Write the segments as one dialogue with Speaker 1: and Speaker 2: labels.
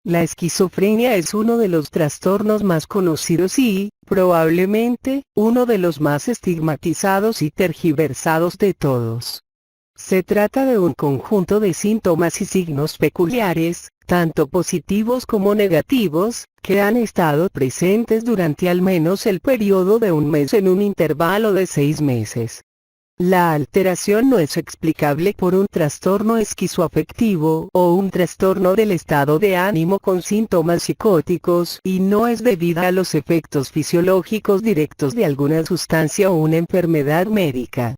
Speaker 1: La esquizofrenia es uno de los trastornos más conocidos y, probablemente, uno de los más estigmatizados y tergiversados de todos. Se trata de un conjunto de síntomas y signos peculiares, tanto positivos como negativos, que han estado presentes durante al menos el periodo de un mes en un intervalo de 6 meses. La alteración no es explicable por un trastorno esquizoafectivo o un trastorno del estado de ánimo con síntomas psicóticos y no es debida a los efectos fisiológicos directos de alguna sustancia o una enfermedad médica.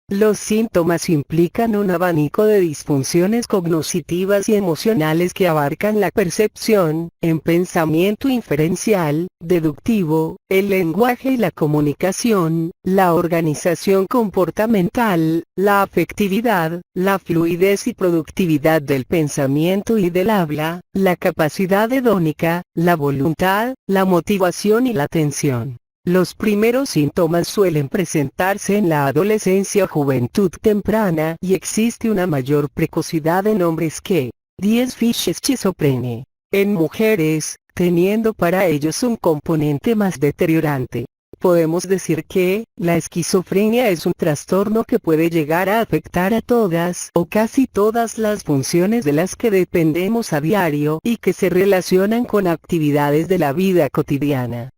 Speaker 1: Los síntomas implican un abanico de disfunciones cognitivas y emocionales que abarcan la percepción, el pensamiento inferencial, deductivo, el lenguaje y la comunicación, la organización comportamental, la afectividad, la fluidez y productividad del pensamiento y del habla, la capacidad hedónica, la voluntad, la motivación y la atención. Los primeros síntomas suelen presentarse en la adolescencia o juventud temprana y existe una mayor precocidad en hombres que 10 fiches esquizofrenia. En mujeres, teniendo para ellos un componente más deteriorante. Podemos decir que, la esquizofrenia es un trastorno que puede llegar a afectar a todas o casi todas las funciones de las que dependemos a diario y que se relacionan con actividades de la vida cotidiana.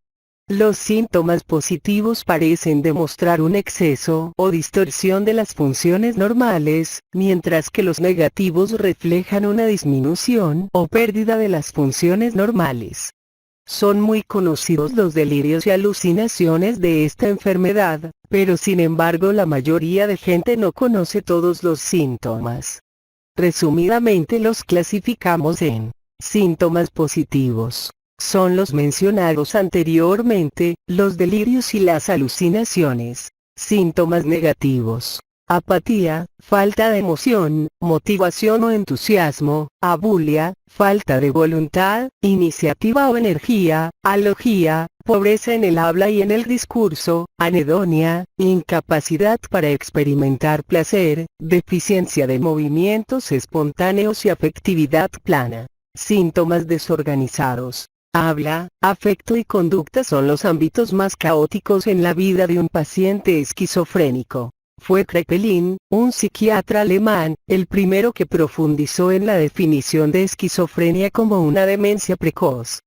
Speaker 1: Los síntomas positivos parecen demostrar un exceso o distorsión de las funciones normales, mientras que los negativos reflejan una disminución o pérdida de las funciones normales. Son muy conocidos los delirios y alucinaciones de esta enfermedad, pero sin embargo la mayoría de gente no conoce todos los síntomas. Resumidamente los clasificamos en síntomas positivos. Son los mencionados anteriormente, los delirios y las alucinaciones. Síntomas negativos: apatía, falta de emoción, motivación o entusiasmo, abulia, falta de voluntad, iniciativa o energía, alogía, pobreza en el habla y en el discurso, anedonia, incapacidad para experimentar placer, deficiencia de movimientos espontáneos y afectividad plana. Síntomas desorganizados. Habla, afecto y conducta son los ámbitos más caóticos en la vida de un paciente esquizofrénico. Fue Kraepelin, un psiquiatra alemán, el primero que profundizó en la definición de esquizofrenia como una demencia precoz.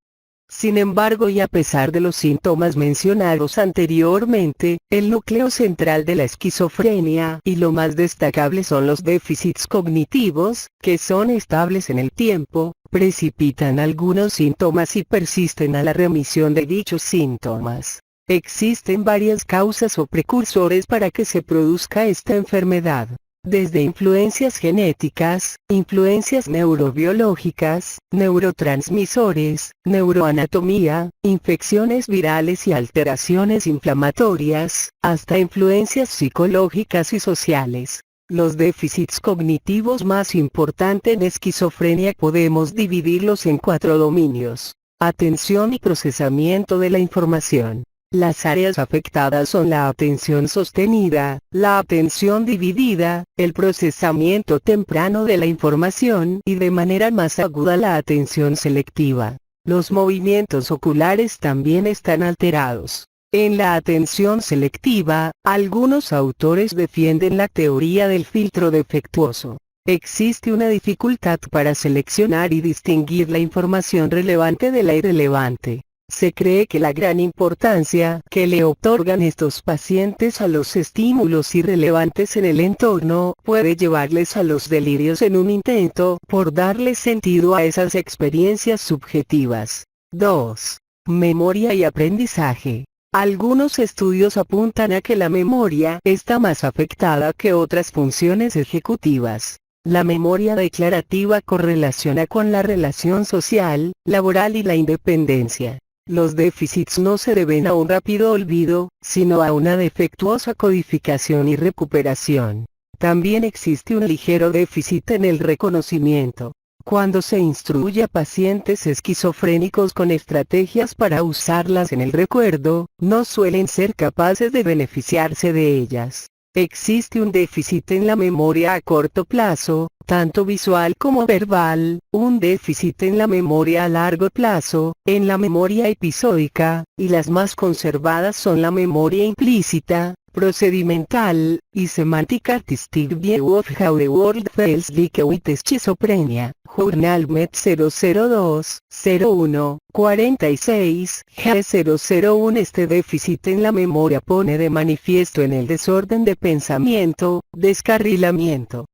Speaker 1: Sin embargo, y a pesar de los síntomas mencionados anteriormente, el núcleo central de la esquizofrenia y lo más destacable son los déficits cognitivos, que son estables en el tiempo, precipitan algunos síntomas y persisten a la remisión de dichos síntomas. Existen varias causas o precursores para que se produzca esta enfermedad. Desde influencias genéticas, influencias neurobiológicas, neurotransmisores, neuroanatomía, infecciones virales y alteraciones inflamatorias, hasta influencias psicológicas y sociales. Los déficits cognitivos más importantes en esquizofrenia podemos dividirlos en 4 dominios: atención y procesamiento de la información. Las áreas afectadas son la atención sostenida, la atención dividida, el procesamiento temprano de la información y de manera más aguda la atención selectiva. Los movimientos oculares también están alterados. En la atención selectiva, algunos autores defienden la teoría del filtro defectuoso. Existe una dificultad para seleccionar y distinguir la información relevante de la irrelevante. Se cree que la gran importancia que le otorgan estos pacientes a los estímulos irrelevantes en el entorno puede llevarles a los delirios en un intento por darle sentido a esas experiencias subjetivas. 2. Memoria y aprendizaje. Algunos estudios apuntan a que la memoria está más afectada que otras funciones ejecutivas. La memoria declarativa correlaciona con la relación social, laboral y la independencia. Los déficits no se deben a un rápido olvido, sino a una defectuosa codificación y recuperación. También existe un ligero déficit en el reconocimiento. Cuando se instruye a pacientes esquizofrénicos con estrategias para usarlas en el recuerdo, no suelen ser capaces de beneficiarse de ellas. Existe un déficit en la memoria a corto plazo, tanto visual como verbal, un déficit en la memoria a largo plazo, en la memoria episódica, y las más conservadas son la memoria implícita, procedimental, y semántica artistic view of how the world feels like with schizophrenia. Journal Med 002-01-46 G001. Este déficit en la memoria pone de manifiesto en el desorden de pensamiento, descarrilamiento.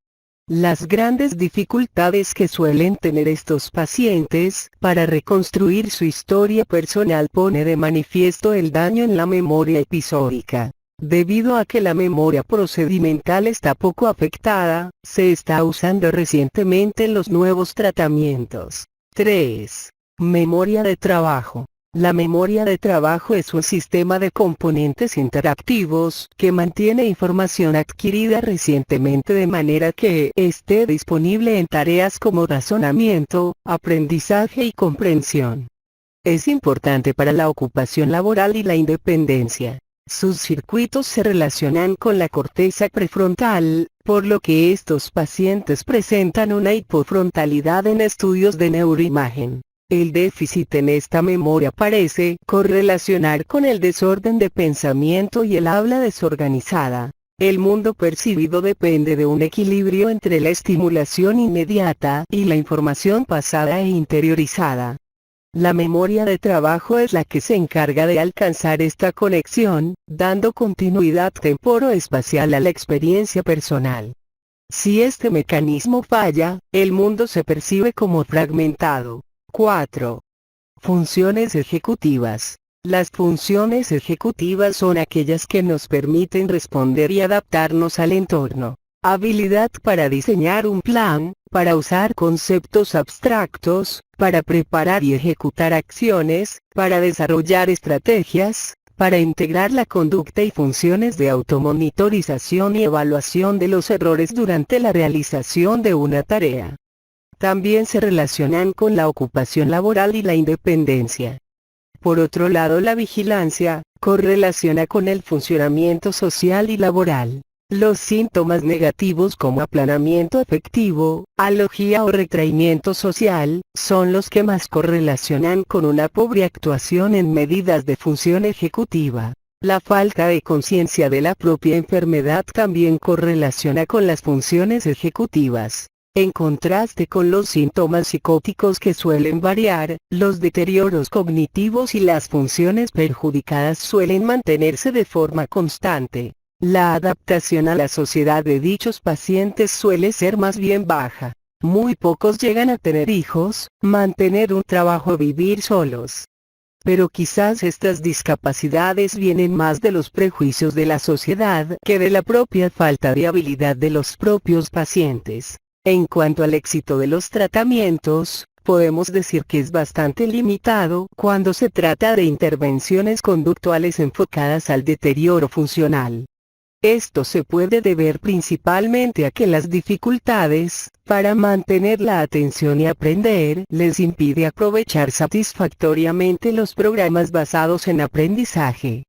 Speaker 1: Las grandes dificultades que suelen tener estos pacientes para reconstruir su historia personal pone de manifiesto el daño en la memoria episódica. Debido a que la memoria procedimental está poco afectada, se está usando recientemente los nuevos tratamientos. 3. Memoria de trabajo. La memoria de trabajo es un sistema de componentes interactivos que mantiene información adquirida recientemente de manera que esté disponible en tareas como razonamiento, aprendizaje y comprensión. Es importante para la ocupación laboral y la independencia. Sus circuitos se relacionan con la corteza prefrontal, por lo que estos pacientes presentan una hipofrontalidad en estudios de neuroimagen. El déficit en esta memoria parece correlacionar con el desorden de pensamiento y el habla desorganizada. El mundo percibido depende de un equilibrio entre la estimulación inmediata y la información pasada e interiorizada. La memoria de trabajo es la que se encarga de alcanzar esta conexión, dando continuidad temporo-espacial a la experiencia personal. Si este mecanismo falla, el mundo se percibe como fragmentado. 4. Funciones ejecutivas. Las funciones ejecutivas son aquellas que nos permiten responder y adaptarnos al entorno. Habilidad para diseñar un plan, para usar conceptos abstractos, para preparar y ejecutar acciones, para desarrollar estrategias, para integrar la conducta y funciones de automonitorización y evaluación de los errores durante la realización de una tarea. También se relacionan con la ocupación laboral y la independencia. Por otro lado, la vigilancia correlaciona con el funcionamiento social y laboral. Los síntomas negativos como aplanamiento afectivo, alogía o retraimiento social, son los que más correlacionan con una pobre actuación en medidas de función ejecutiva. La falta de conciencia de la propia enfermedad también correlaciona con las funciones ejecutivas. En contraste con los síntomas psicóticos que suelen variar, los deterioros cognitivos y las funciones perjudicadas suelen mantenerse de forma constante. La adaptación a la sociedad de dichos pacientes suele ser más bien baja. Muy pocos llegan a tener hijos, mantener un trabajo o vivir solos. Pero quizás estas discapacidades vienen más de los prejuicios de la sociedad que de la propia falta de habilidad de los propios pacientes. En cuanto al éxito de los tratamientos, podemos decir que es bastante limitado cuando se trata de intervenciones conductuales enfocadas al deterioro funcional. Esto se puede deber principalmente a que las dificultades para mantener la atención y aprender les impide aprovechar satisfactoriamente los programas basados en aprendizaje.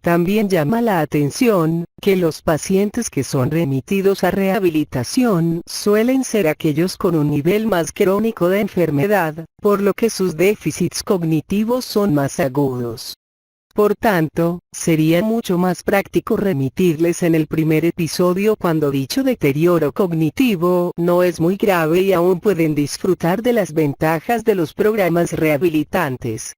Speaker 1: También llama la atención que los pacientes que son remitidos a rehabilitación suelen ser aquellos con un nivel más crónico de enfermedad, por lo que sus déficits cognitivos son más agudos. Por tanto, sería mucho más práctico remitirles en el primer episodio cuando dicho deterioro cognitivo no es muy grave y aún pueden disfrutar de las ventajas de los programas rehabilitantes.